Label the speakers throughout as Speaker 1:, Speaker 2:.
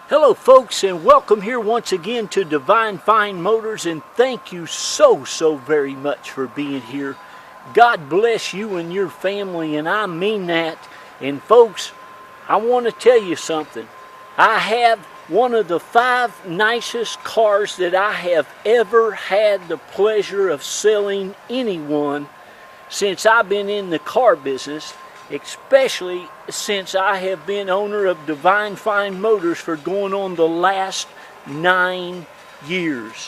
Speaker 1: Hello folks, and welcome here once again to Divine Fine Motors, and thank you so very much for being here. God bless you and your family, and I mean that. And folks, I want to tell you something. I have one of the 5 nicest cars that I have ever had the pleasure of selling anyone since I've been in the car business, especially since I have been owner of Divine Fine Motors for going on the last 9 years.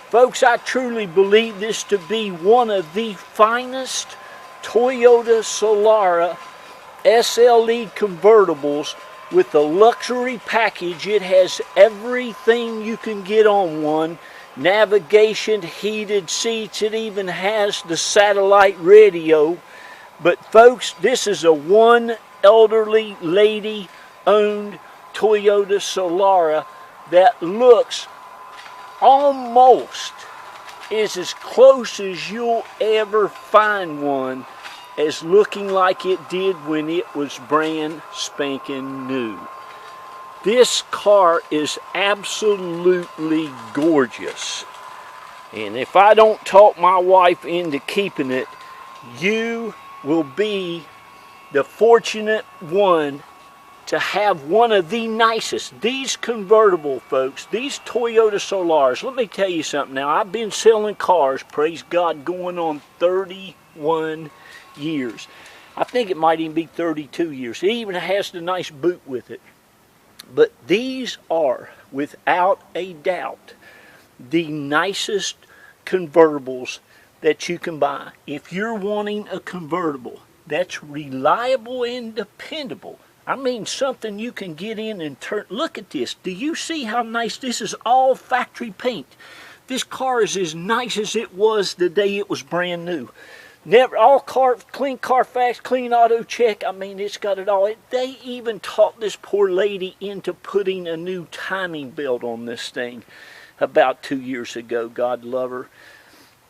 Speaker 1: Folks, I truly believe this to be one of the finest Toyota Solara SLE convertibles with a luxury package. It has everything you can get on one. Navigation, heated seats, it even has the satellite radio. But folks, this is a one elderly lady owned Toyota Solara that looks almost is as close as you'll ever find one as looking like it did when it was brand spanking new. This car is absolutely gorgeous. And if I don't talk my wife into keeping it, you will be the fortunate one to have one of the nicest. These convertible, folks, these Toyota Solaras, let me tell you something now. I've been selling cars, praise God, going on 31 years. I think it might even be 32 years. It even has the nice boot with it. But these are, without a doubt, the nicest convertibles that you can buy. If you're wanting a convertible that's reliable and dependable, I mean something you can get in and turn. Look at this. Do you see how nice this is? All factory paint. This car is as nice as it was the day it was brand new. Never all clean Carfax, clean auto check. I mean, it's got it all. They even taught this poor lady into putting a new timing belt on this thing about 2 years ago. God love her.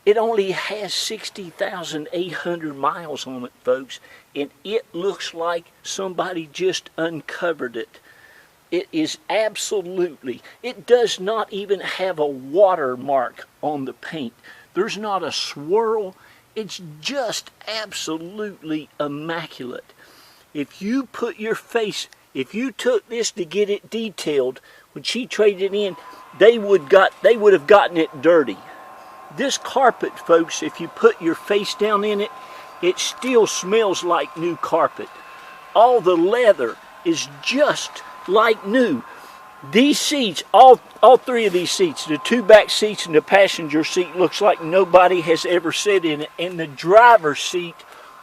Speaker 1: It only has 60,800 miles on it, folks, and it looks like somebody just uncovered it. It is absolutely, it does not even have a watermark on the paint. There's not a swirl. It's just absolutely immaculate. If you put your face, if you took this to get it detailed, when she traded it in, they would have gotten it dirty. This carpet, folks, if you put your face down in it, it still smells like new carpet. All the leather is just like new. These seats, all 3 of these seats, the 2 back seats and the passenger seat, looks like nobody has ever sat in it. And the driver's seat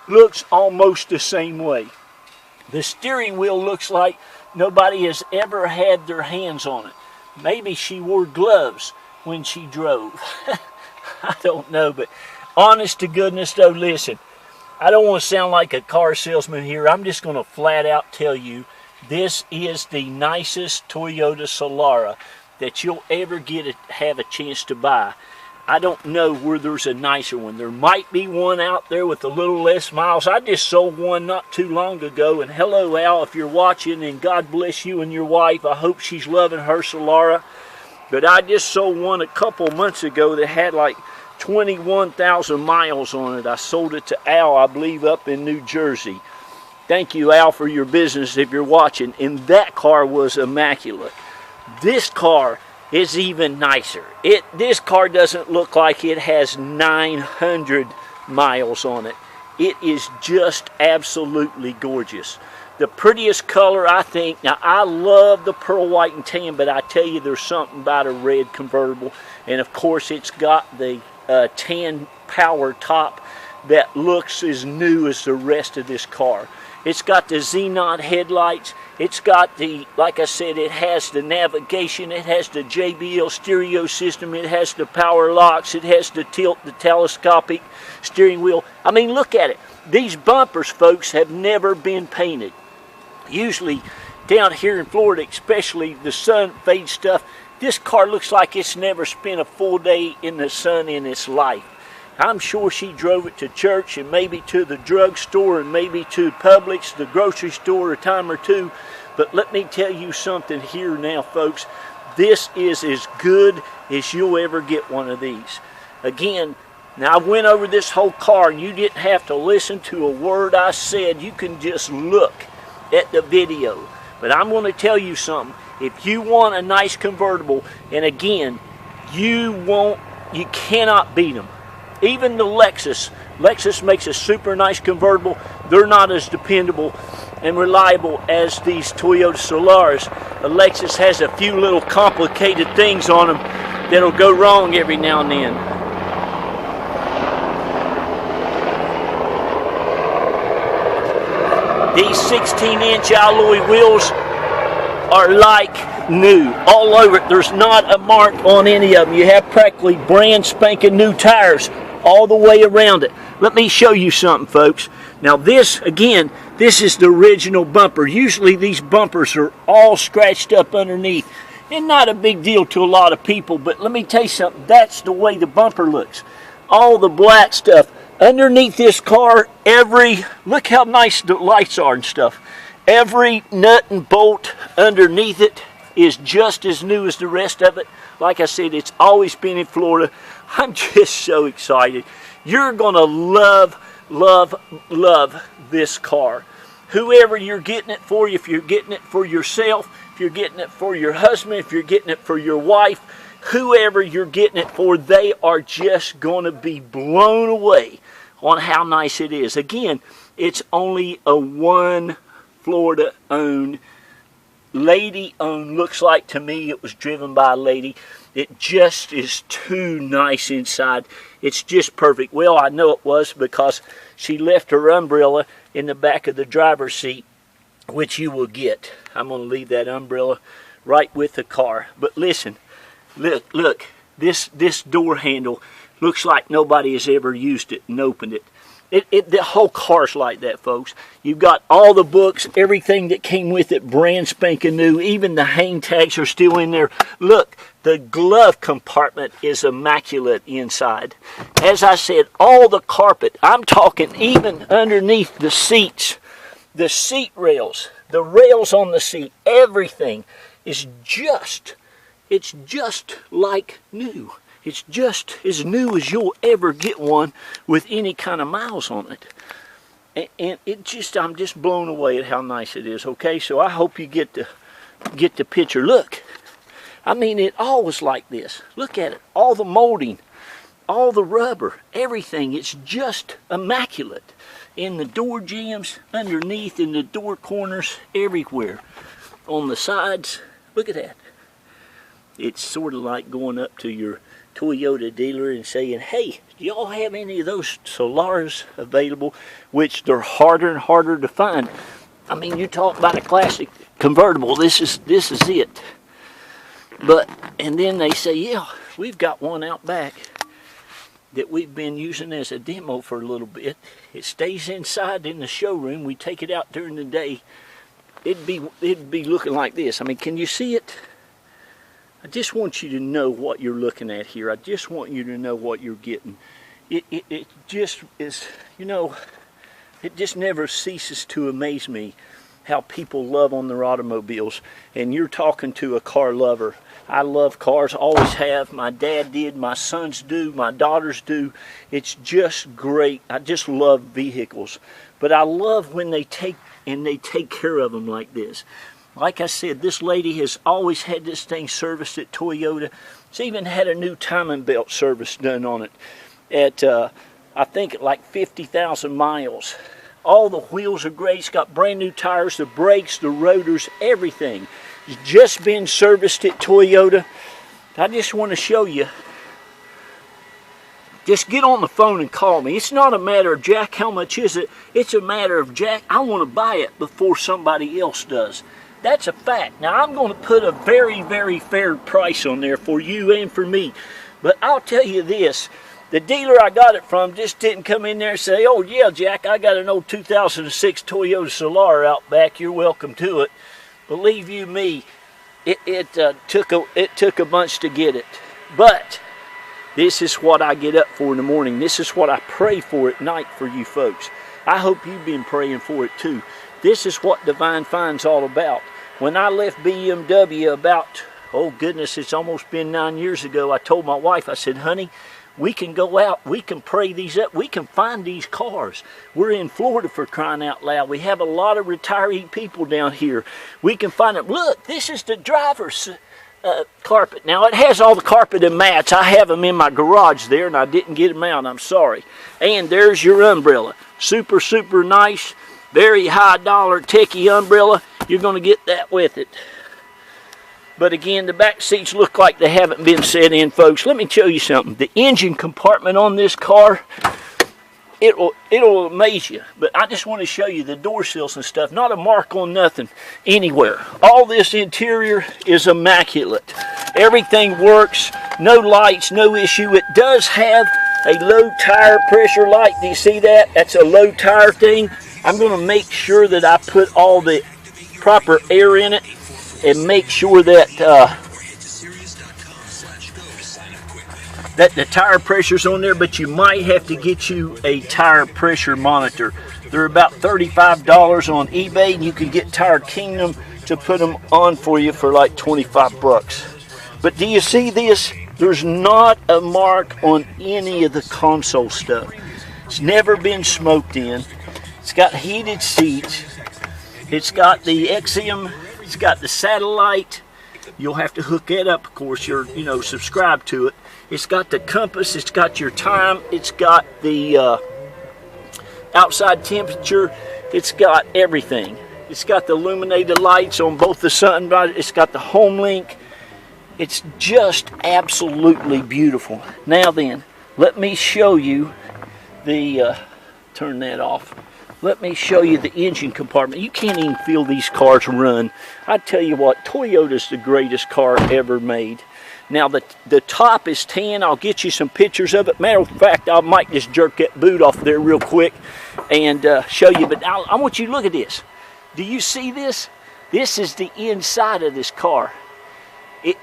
Speaker 1: looks almost the same way. The steering wheel looks like nobody has ever had their hands on it. Maybe she wore gloves when she drove. I don't know, but honest to goodness though, listen, I don't want to sound like a car salesman here. I'm just going to flat out tell you, this is the nicest Toyota Solara that you'll ever have a chance to buy. I don't know where there's a nicer one. There might be one out there with a little less miles. I just sold one not too long ago. And hello, Al, if you're watching, and God bless you and your wife. I hope she's loving her Solara. But I just sold one a couple months ago that had like 21,000 miles on it. I sold it to Al, I believe, up in New Jersey. Thank you, Al, for your business if you're watching. And that car was immaculate. This car is even nicer. This car doesn't look like it has 900 miles on it. It is just absolutely gorgeous. The prettiest color, I think. Now, I love the pearl white and tan, but I tell you, there's something about a red convertible. And of course, it's got the tan power top that looks as new as the rest of this car. It's got the xenon headlights. It's got the, like I said, it has the navigation. It has the JBL stereo system. It has the power locks. It has the tilt, the telescopic steering wheel. I mean, look at it. These bumpers, folks, have never been painted. Usually, down here in Florida, especially the sun fade stuff, this car looks like it's never spent a full day in the sun in its life. I'm sure she drove it to church and maybe to the drugstore and maybe to Publix, the grocery store, a time or two. But let me tell you something here now, folks. This is as good as you'll ever get one of these. Again, now I went over this whole car and you didn't have to listen to a word I said. You can just look at the video. But I'm going to tell you something. If you want a nice convertible, and again, you cannot beat them. Even the Lexus makes a super nice convertible. They're not as dependable and reliable as these Toyota Solaras. The Lexus has a few little complicated things on them that'll go wrong every now and then. These 16-inch alloy wheels are like new all over it. There's not a mark on any of them. You have practically brand spanking new tires all the way around it. Let me show you something, folks. Now this, again, this is the original bumper. Usually these bumpers are all scratched up underneath. And not a big deal to a lot of people, but let me tell you something. That's the way the bumper looks. All the black stuff. Underneath this car, look how nice the lights are and stuff. Every nut and bolt underneath it is just as new as the rest of it. Like I said, it's always been in Florida. I'm just so excited. You're going to love, love, love this car. Whoever you're getting it for, if you're getting it for yourself, if you're getting it for your husband, if you're getting it for your wife, whoever you're getting it for, they are just going to be blown away on how nice it is. Again, it's only a one Florida-owned, lady-owned. Looks like to me it was driven by a lady. It just is too nice inside. It's just perfect. Well, I know it was because she left her umbrella in the back of the driver's seat, which you will get. I'm going to leave that umbrella right with the car. But listen, look, this door handle looks like nobody has ever used it and opened it. The whole car's like that, folks. You've got all the books, everything that came with it, brand spanking new. Even the hang tags are still in there. Look, the glove compartment is immaculate inside. As I said, all the carpet, I'm talking even underneath the seats, the seat rails, the rails on the seat, everything is just, it's just like new. It's just as new as you'll ever get one with any kind of miles on it. And I'm just blown away at how nice it is, okay? So I hope you get the picture. Look, I mean, it all was like this. Look at it, all the molding, all the rubber, everything. It's just immaculate. In the door jambs, underneath, in the door corners, everywhere. On the sides, look at that. It's sort of like going up to your Toyota dealer and saying, hey, do y'all have any of those Solaras available? Which they're harder and harder to find. I mean, you talk about a classic convertible, this is it. But, and then they say, yeah, we've got one out back that we've been using as a demo for a little bit. It stays inside in the showroom. We take it out during the day. It'd be looking like this. I mean, can you see it? I just want you to know what you're looking at here. I just want you to know what you're getting. It just is, you know, it just never ceases to amaze me how people love on their automobiles. And you're talking to a car lover. I love cars, always have. My dad did, my sons do, my daughters do. It's just great. I just love vehicles. But I love when they take care of them like this. Like I said, this lady has always had this thing serviced at Toyota. It's even had a new timing belt service done on it at, I think, like 50,000 miles. All the wheels are great. It's got brand new tires, the brakes, the rotors, everything. It's just been serviced at Toyota. I just want to show you. Just get on the phone and call me. It's not a matter of, Jack, how much is it? It's a matter of, Jack, I want to buy it before somebody else does. That's a fact. Now, I'm going to put a very, very fair price on there for you and for me. But I'll tell you this. The dealer I got it from just didn't come in there and say, oh, yeah, Jack, I got an old 2006 Toyota Solara out back. You're welcome to it. Believe you me, it took a bunch to get it. But this is what I get up for in the morning. This is what I pray for at night for you folks. I hope you've been praying for it too. This is what Divine Find's all about. When I left BMW about, oh goodness, it's almost been 9 years ago, I told my wife, I said, honey, we can go out, we can pray these up, we can find these cars. We're in Florida, for crying out loud. We have a lot of retiree people down here. We can find them. Look, this is the driver's carpet. Now, it has all the carpet and mats. I have them in my garage there, and I didn't get them out. I'm sorry. And there's your umbrella. Super, super nice, very high dollar techie umbrella. You're going to get that with it. But again, the back seats look like they haven't been set in, folks. Let me show you something. The engine compartment on this car, it'll amaze you. But I just want to show you the door sills and stuff. Not a mark on nothing anywhere. All this interior is immaculate. Everything works. No lights, no issue. It does have a low tire pressure light. Do you see that? That's a low tire thing. I'm going to make sure that I put all the proper air in it and make sure that that the tire pressure's on there, but you might have to get you a tire pressure monitor. They're about $35 on eBay, and you can get Tire Kingdom to put them on for you for like 25 bucks. But do you see this? There's not a mark on any of the console stuff. It's never been smoked in. It's got heated seats. It's got the Exium. It's got the satellite. You'll have to hook that up, of course. You're, subscribed to it. It's got the compass. It's got your time. It's got the outside temperature. It's got everything. It's got the illuminated lights on both the sun. It's got the home link. It's just absolutely beautiful. Now then, let me show you the, turn that off. Let me show you the engine compartment. You can't even feel these cars run. I tell you what, Toyota's the greatest car ever made. Now the top is tan. I'll get you some pictures of it. Matter of fact, I might just jerk that boot off there real quick and show you. But I want you to look at this. Do you see this? This is the inside of this car. I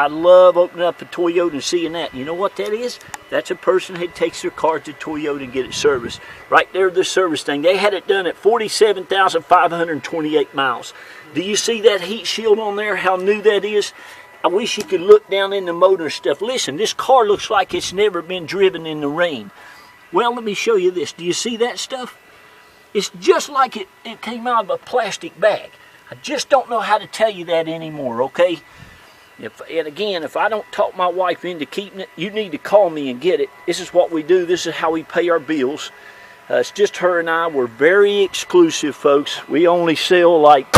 Speaker 1: love opening up a Toyota and seeing that. You know what that is? That's a person who takes their car to Toyota and get it serviced. Right there, the service thing. They had it done at 47,528 miles. Do you see that heat shield on there? How new that is? I wish you could look down in the motor stuff. Listen, this car looks like it's never been driven in the rain. Well, let me show you this. Do you see that stuff? It's just like it came out of a plastic bag. I just don't know how to tell you that anymore, okay? And again, if I don't talk my wife into keeping it, you need to call me and get it. This is what we do. This is how we pay our bills. It's just her and I. We're very exclusive, folks. We only sell like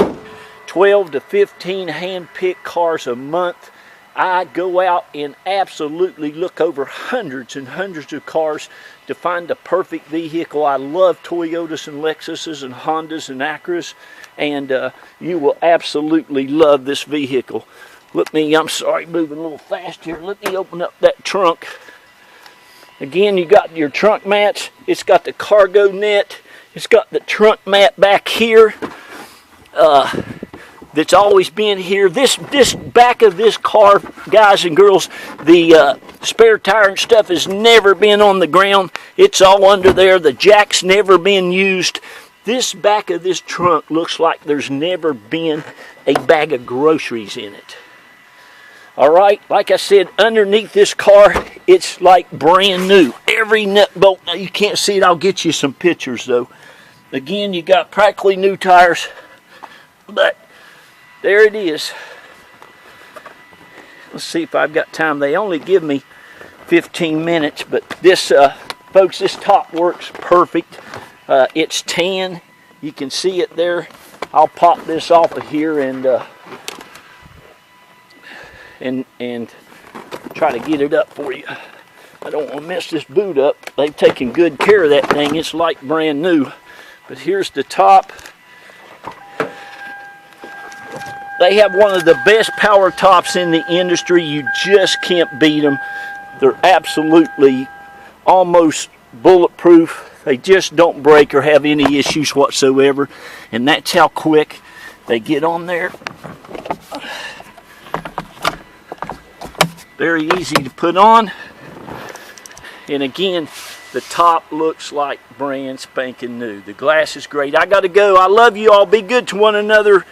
Speaker 1: 12 to 15 hand-picked cars a month. I go out and absolutely look over hundreds and hundreds of cars to find the perfect vehicle. I love Toyotas and Lexuses and Hondas and Acuras, and you will absolutely love this vehicle. I'm sorry, moving a little fast here. Let me open up that trunk. Again, you got your trunk mats. It's got the cargo net. It's got the trunk mat back here. That's always been here. This back of this car, guys and girls, the spare tire and stuff has never been on the ground. It's all under there. The jack's never been used. This back of this trunk looks like there's never been a bag of groceries in it. All right, like I said, underneath this car, it's like brand new. Every nut bolt. Now you can't see it. I'll get you some pictures though. Again, you got practically new tires, but there it is. Let's see if I've got time. They only give me 15 minutes, but this, folks, this top works perfect. It's tan. You can see it there. I'll pop this off of here and try to get it up for you. I don't want to mess this boot up. They've taken good care of that thing. It's like brand new. But here's the top. They have one of the best power tops in the industry. You just can't beat them. They're absolutely almost bulletproof. They just don't break or have any issues whatsoever. And that's how quick they get on there. Very easy to put on. And again, The top looks like brand spanking new. The glass is great. I got to go. I love you all. Be good to one another.